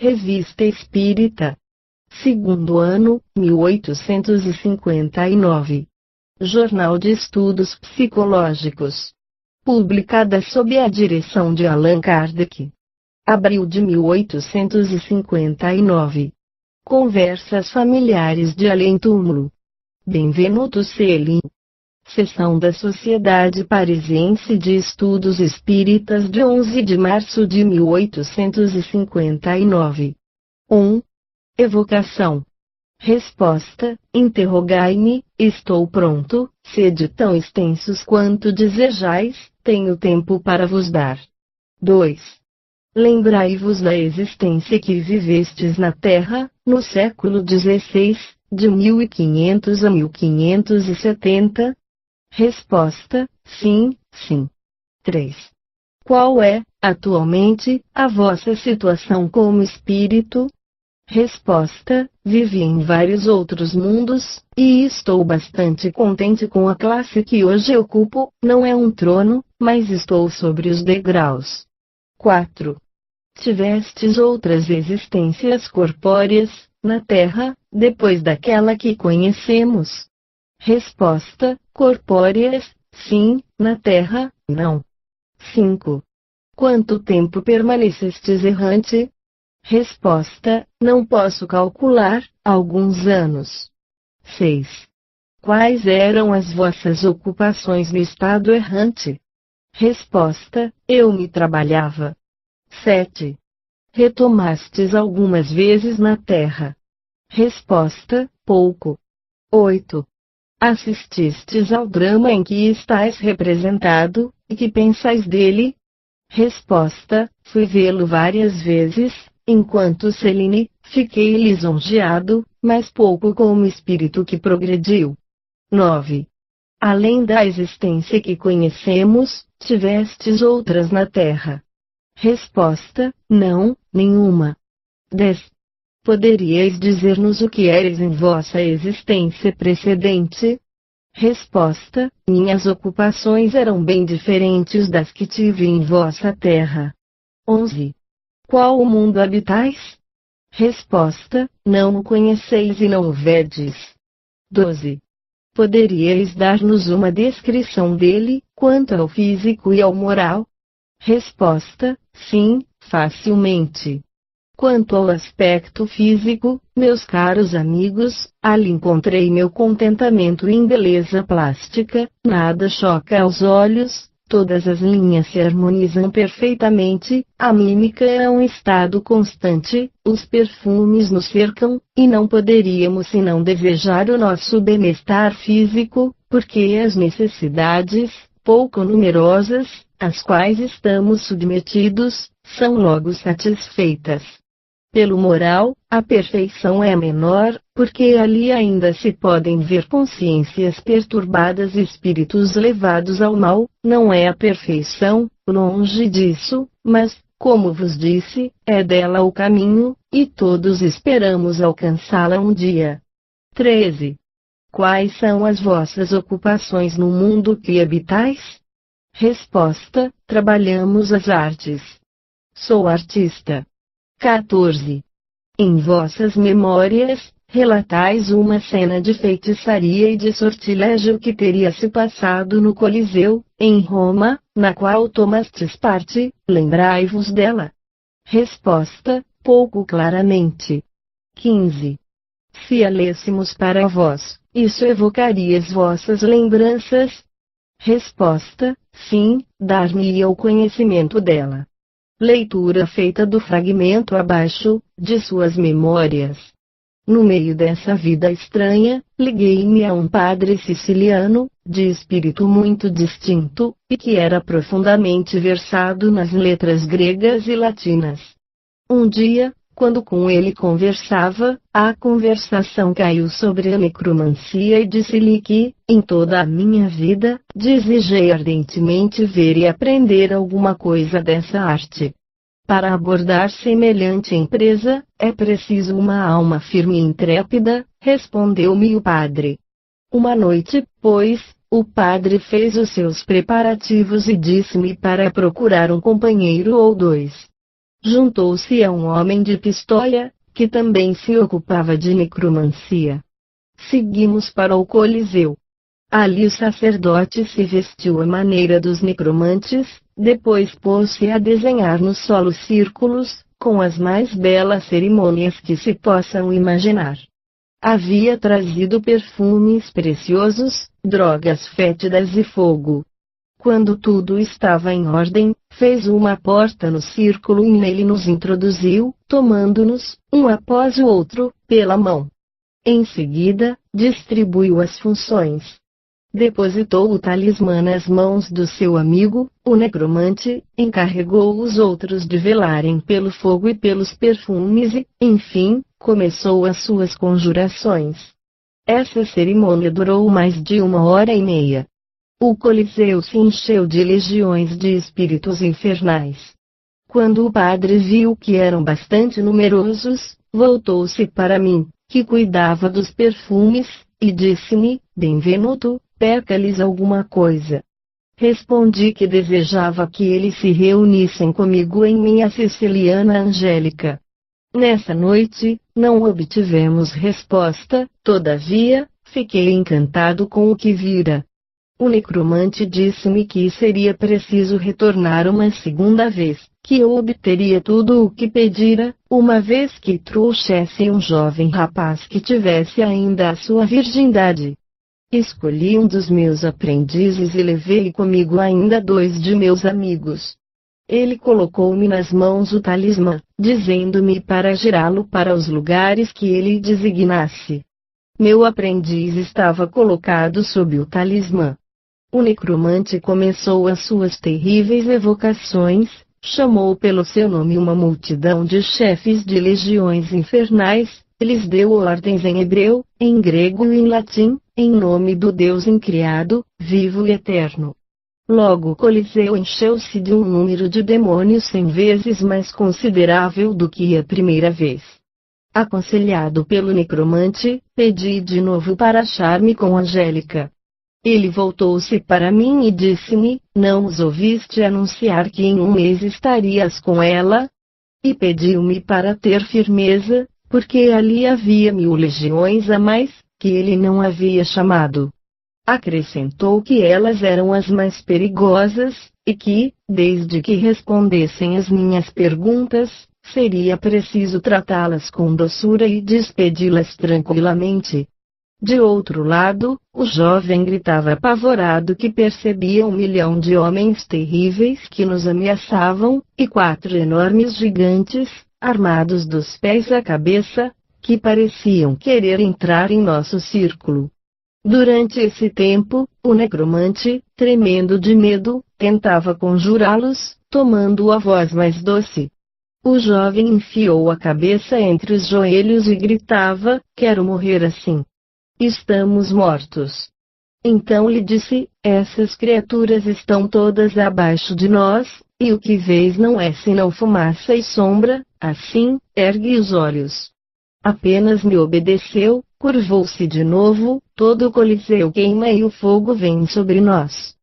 Revista Espírita. Segundo ano, 1859. Jornal de Estudos Psicológicos. Publicada sob a direção de Allan Kardec. Abril de 1859. Conversas familiares de além-túmulo. Benvenuto Cellini. Seção da Sociedade Parisiense de Estudos Espíritas de 11 de março de 1859. 1. Evocação. Resposta: interrogai-me, estou pronto, sede tão extensos quanto desejais, tenho tempo para vos dar. 2. Lembrai-vos da existência que vivestes na Terra, no século XVI, de 1500 a 1570? Resposta: sim, sim. 3. Qual é, atualmente, a vossa situação como espírito? Resposta: vivi em vários outros mundos, e estou bastante contente com a classe que hoje ocupo, não é um trono, mas estou sobre os degraus. 4. Tivestes outras existências corpóreas, na Terra, depois daquela que conhecemos? Resposta: corpóreas, sim, na Terra, não. 5. Quanto tempo permanecestes errante? Resposta: não posso calcular, alguns anos. 6. Quais eram as vossas ocupações no estado errante? Resposta: eu me trabalhava. 7. Retomastes algumas vezes na Terra? Resposta: pouco. 8. Assististes ao drama em que estáis representado, e que pensais dele? Resposta: fui vê-lo várias vezes, enquanto Cellini, fiquei lisonjeado, mas pouco com o espírito que progrediu. 9. Além da existência que conhecemos, tivestes outras na Terra? Resposta: não, nenhuma. 10. Poderíeis dizer-nos o que eres em vossa existência precedente? Resposta: minhas ocupações eram bem diferentes das que tive em vossa terra. 11. Qual o mundo habitais? Resposta: não o conheceis e não o vedes. 12. Poderíeis dar-nos uma descrição dele, quanto ao físico e ao moral? Resposta: sim, facilmente. Quanto ao aspecto físico, meus caros amigos, ali encontrei meu contentamento em beleza plástica, nada choca aos olhos, todas as linhas se harmonizam perfeitamente, a mímica é um estado constante, os perfumes nos cercam, e não poderíamos senão desejar o nosso bem-estar físico, porque as necessidades, pouco numerosas, às quais estamos submetidos, são logo satisfeitas. Pelo moral, a perfeição é menor, porque ali ainda se podem ver consciências perturbadas e espíritos levados ao mal, não é a perfeição, longe disso, mas, como vos disse, é dela o caminho, e todos esperamos alcançá-la um dia. 13. Quais são as vossas ocupações no mundo que habitais? Resposta: trabalhamos as artes. Sou artista. 14. Em vossas memórias, relatais uma cena de feitiçaria e de sortilégio que teria se passado no Coliseu, em Roma, na qual tomastes parte, lembrai-vos dela? Resposta: pouco claramente. 15. Se a lêssemos para vós, isso evocaria as vossas lembranças? Resposta: sim, dar-me-ia o conhecimento dela. Leitura feita do fragmento abaixo, de suas memórias. No meio dessa vida estranha, liguei-me a um padre siciliano, de espírito muito distinto, e que era profundamente versado nas letras gregas e latinas. Um dia, quando com ele conversava, a conversação caiu sobre a necromancia e disse-lhe que, em toda a minha vida, desejei ardentemente ver e aprender alguma coisa dessa arte. Para abordar semelhante empresa, é preciso uma alma firme e intrépida, respondeu-me o padre. Uma noite, pois, o padre fez os seus preparativos e disse-me para procurar um companheiro ou dois. juntou-se a um homem de Pistoia, que também se ocupava de necromancia. Seguimos para o Coliseu. Ali o sacerdote se vestiu à maneira dos necromantes, depois pôs-se a desenhar no solo círculos, com as mais belas cerimônias que se possam imaginar. Havia trazido perfumes preciosos, drogas fétidas e fogo. Quando tudo estava em ordem, fez uma porta no círculo e nele nos introduziu, tomando-nos, um após o outro, pela mão. Em seguida, distribuiu as funções. Depositou o talismã nas mãos do seu amigo, o necromante, encarregou os outros de velarem pelo fogo e pelos perfumes e, enfim, começou as suas conjurações. Essa cerimônia durou mais de 1 hora e meia. O Coliseu se encheu de legiões de espíritos infernais. Quando o padre viu que eram bastante numerosos, voltou-se para mim, que cuidava dos perfumes, e disse-me: Benvenuto, peca-lhes alguma coisa. Respondi que desejava que eles se reunissem comigo em minha Siciliana Angélica. Nessa noite, não obtivemos resposta, todavia, fiquei encantado com o que vira. O necromante disse-me que seria preciso retornar uma segunda vez, que eu obteria tudo o que pedira, uma vez que trouxesse um jovem rapaz que tivesse ainda a sua virgindade. Escolhi um dos meus aprendizes e levei comigo ainda 2 de meus amigos. Ele colocou-me nas mãos o talismã, dizendo-me para girá-lo para os lugares que ele designasse. Meu aprendiz estava colocado sob o talismã. O necromante começou as suas terríveis evocações, chamou pelo seu nome uma multidão de chefes de legiões infernais, lhes deu ordens em hebreu, em grego e em latim, em nome do Deus incriado, vivo e eterno. Logo o Coliseu encheu-se de um número de demônios 100 vezes mais considerável do que a primeira vez. Aconselhado pelo necromante, pedi de novo para achar-me com Angélica. Ele voltou-se para mim e disse-me: Não os ouviste anunciar que em 1 mês estarias com ela? E pediu-me para ter firmeza, porque ali havia 1000 legiões a mais, que ele não havia chamado. Acrescentou que elas eram as mais perigosas, e que, desde que respondessem às minhas perguntas, seria preciso tratá-las com doçura e despedi-las tranquilamente. De outro lado, o jovem gritava apavorado que percebia 1 milhão de homens terríveis que nos ameaçavam, e 4 enormes gigantes, armados dos pés à cabeça, que pareciam querer entrar em nosso círculo. Durante esse tempo, o necromante, tremendo de medo, tentava conjurá-los, tomando a voz mais doce. O jovem enfiou a cabeça entre os joelhos e gritava: Quero morrer assim. Estamos mortos. Então lhe disse: Essas criaturas estão todas abaixo de nós, e o que vês não é senão fumaça e sombra, assim, ergue os olhos. Apenas me obedeceu, curvou-se de novo, todo o Coliseu queima e o fogo vem sobre nós.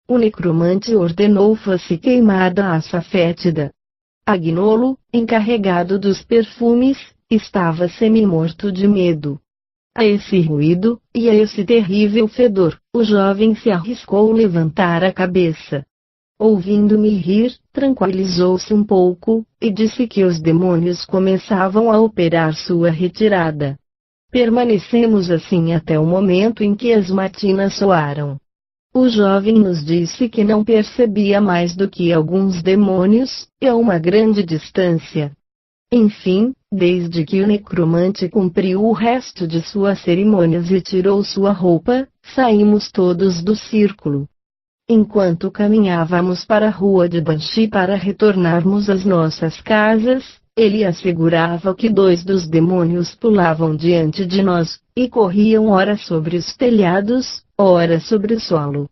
O necromante ordenou fosse queimada a aça fétida. Agnolo, encarregado dos perfumes, estava semi-morto de medo. A esse ruído, e a esse terrível fedor, o jovem se arriscou levantar a cabeça. Ouvindo-me rir, tranquilizou-se um pouco, e disse que os demônios começavam a operar sua retirada. Permanecemos assim até o momento em que as matinas soaram. O jovem nos disse que não percebia mais do que alguns demônios, e a uma grande distância. Enfim, desde que o necromante cumpriu o resto de suas cerimônias e tirou sua roupa, saímos todos do círculo. Enquanto caminhávamos para a rua de Banshee para retornarmos às nossas casas, ele assegurava que 2 dos demônios pulavam diante de nós, e corriam ora sobre os telhados, ora sobre o solo.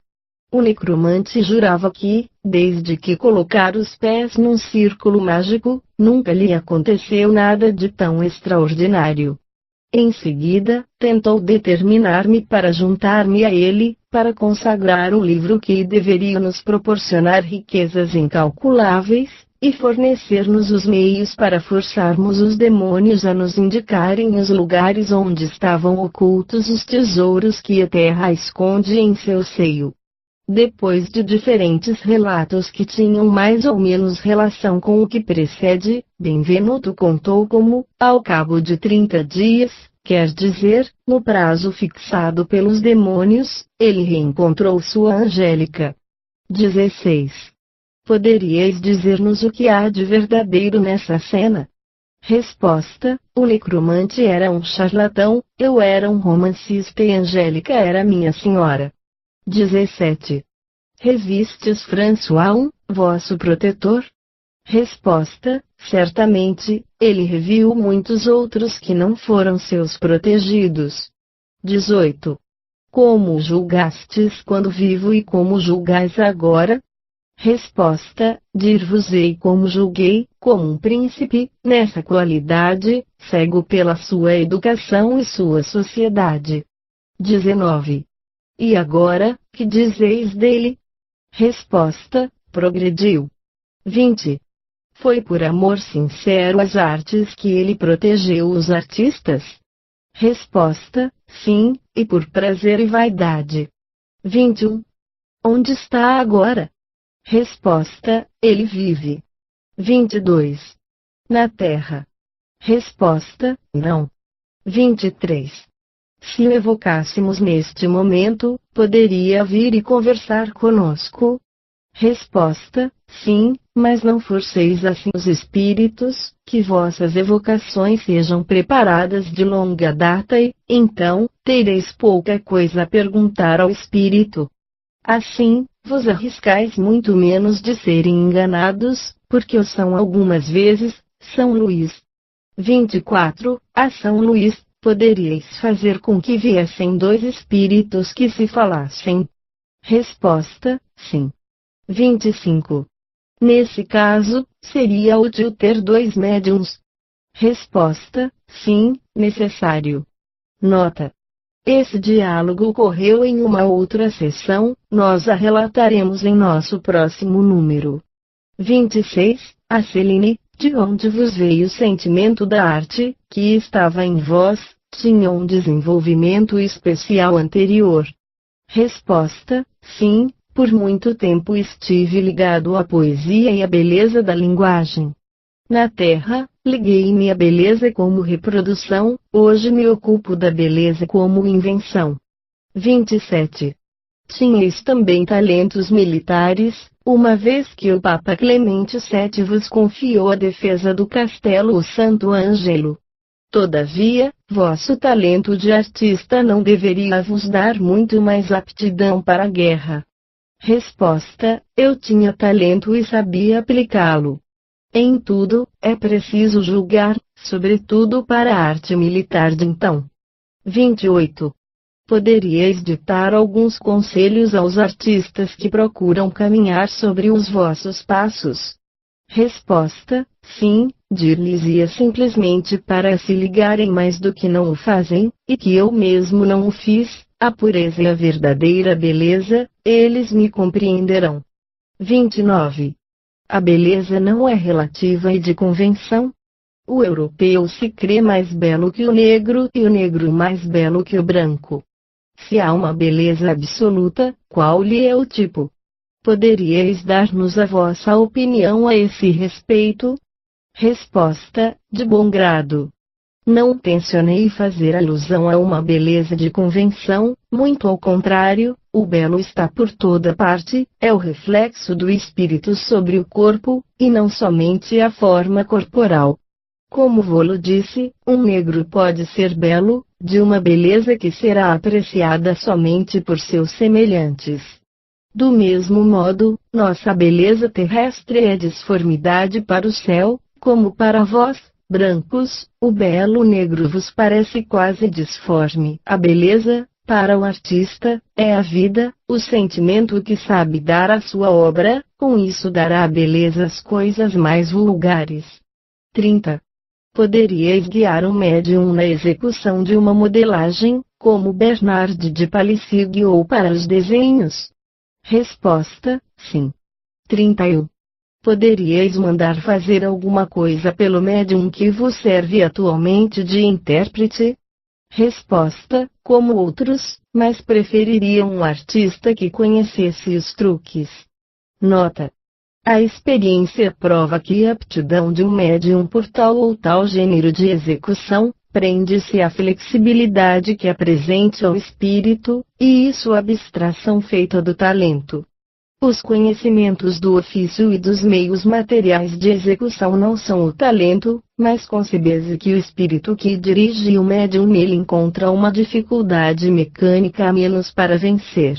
O necromante jurava que, desde que colocara os pés num círculo mágico, nunca lhe aconteceu nada de tão extraordinário. Em seguida, tentou determinar-me para juntar-me a ele, para consagrar um livro que deveria nos proporcionar riquezas incalculáveis, e fornecer-nos os meios para forçarmos os demônios a nos indicarem os lugares onde estavam ocultos os tesouros que a terra esconde em seu seio. Depois de diferentes relatos que tinham mais ou menos relação com o que precede, Benvenuto contou como, ao cabo de 30 dias, quer dizer, no prazo fixado pelos demônios, ele reencontrou sua Angélica. 16. Poderíeis dizer-nos o que há de verdadeiro nessa cena? Resposta: o necromante era um charlatão, eu era um romancista e Angélica era minha senhora. 17. Revistes François, vosso protetor? Resposta: certamente, ele reviu muitos outros que não foram seus protegidos. 18. Como o julgastes quando vivo e como julgais agora? Resposta: dir-vos-ei como julguei, como um príncipe, nessa qualidade, cego pela sua educação e sua sociedade. 19. E agora, que dizeis dele? Resposta: progrediu. 20. Foi por amor sincero às artes que ele protegeu os artistas? Resposta: sim, e por prazer e vaidade. 21. Onde está agora? Resposta: ele vive. 22. Na terra. Resposta: não. 23. Se o evocássemos neste momento, poderia vir e conversar conosco? Resposta: sim, mas não forceis assim os espíritos, que vossas evocações sejam preparadas de longa data e, então, tereis pouca coisa a perguntar ao espírito. Assim, vos arriscais muito menos de serem enganados, porque o são algumas vezes, São Luís. 24. A São Luís, poderíeis fazer com que viessem dois espíritos que se falassem? Resposta: sim. 25. Nesse caso, seria útil ter dois médiuns? Resposta: sim, necessário. Nota: esse diálogo ocorreu em uma outra sessão, nós a relataremos em nosso próximo número. 26. A Celine, de onde vos veio o sentimento da arte, que estava em vós, tinha um desenvolvimento especial anterior? Resposta: sim, por muito tempo estive ligado à poesia e à beleza da linguagem. Na Terra, liguei-me à beleza como reprodução, hoje me ocupo da beleza como invenção. 27. Tinhais também talentos militares, uma vez que o Papa Clemente VII vos confiou a defesa do castelo o Santo Ângelo. Todavia, vosso talento de artista não deveria vos dar muito mais aptidão para a guerra. Resposta: eu tinha talento e sabia aplicá-lo. Em tudo, é preciso julgar, sobretudo para a arte militar de então. 28. Poderíeis ditar alguns conselhos aos artistas que procuram caminhar sobre os vossos passos? Resposta: sim, dir-lhes-ia simplesmente para se ligarem mais do que não o fazem, e que eu mesmo não o fiz, a pureza e a verdadeira beleza, eles me compreenderão. 29. A beleza não é relativa e de convenção? O europeu se crê mais belo que o negro e o negro mais belo que o branco. Se há uma beleza absoluta, qual lhe é o tipo? Poderíeis dar-nos a vossa opinião a esse respeito? Resposta: de bom grado. Não tencionei fazer alusão a uma beleza de convenção, muito ao contrário, o belo está por toda parte, é o reflexo do espírito sobre o corpo, e não somente a forma corporal. Como vô-lo disse, um negro pode ser belo, de uma beleza que será apreciada somente por seus semelhantes. Do mesmo modo, nossa beleza terrestre é disformidade para o céu, como para vós, brancos, o belo negro vos parece quase disforme. A beleza, para o artista, é a vida, o sentimento que sabe dar à sua obra, com isso dará a beleza às coisas mais vulgares. 30. Poderíeis guiar um médium na execução de uma modelagem, como Bernard de Palissy ou para os desenhos? Resposta: sim. 31. Poderíeis mandar fazer alguma coisa pelo médium que vos serve atualmente de intérprete? Resposta: como outros, mas preferiria um artista que conhecesse os truques. Nota: a experiência prova que a aptidão de um médium por tal ou tal gênero de execução prende-se à flexibilidade que apresente ao espírito, e sua abstração feita do talento. Os conhecimentos do ofício e dos meios materiais de execução não são o talento, mas concebe-se que o espírito que dirige o médium nele encontra uma dificuldade mecânica a menos para vencer.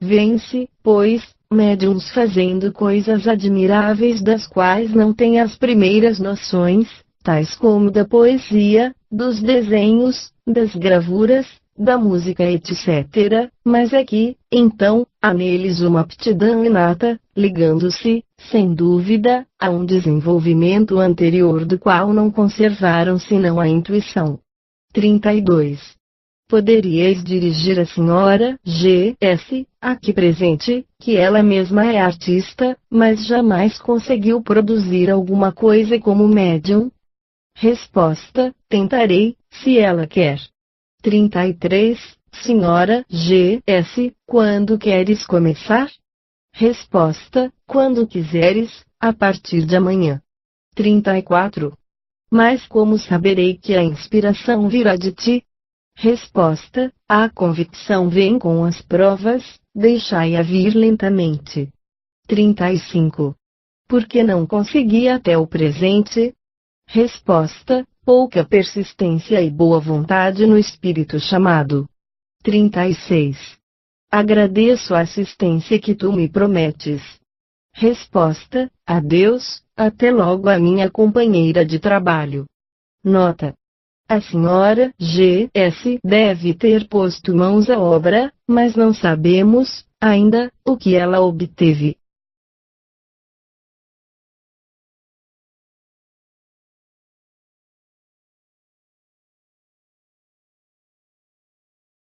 Vence, pois, médiums fazendo coisas admiráveis das quais não tem as primeiras noções, tais como da poesia, dos desenhos, das gravuras, da música etc., mas é que, então, há neles uma aptidão inata, ligando-se, sem dúvida, a um desenvolvimento anterior do qual não conservaram senão a intuição. 32. Poderíeis dirigir a senhora G.S., aqui presente, que ela mesma é artista, mas jamais conseguiu produzir alguma coisa como médium? Resposta: tentarei, se ela quer. 33. Senhora G.S., quando queres começar? Resposta: quando quiseres, a partir de amanhã. 34. Mas como saberei que a inspiração virá de ti? Resposta: a convicção vem com as provas, deixai-a vir lentamente. 35. Por que não consegui até o presente? Resposta: pouca persistência e boa vontade no espírito chamado. 36. Agradeço a assistência que tu me prometes. Resposta: adeus, até logo a minha companheira de trabalho. Nota: a senhora G.S. deve ter posto mãos à obra, mas não sabemos, ainda, o que ela obteve.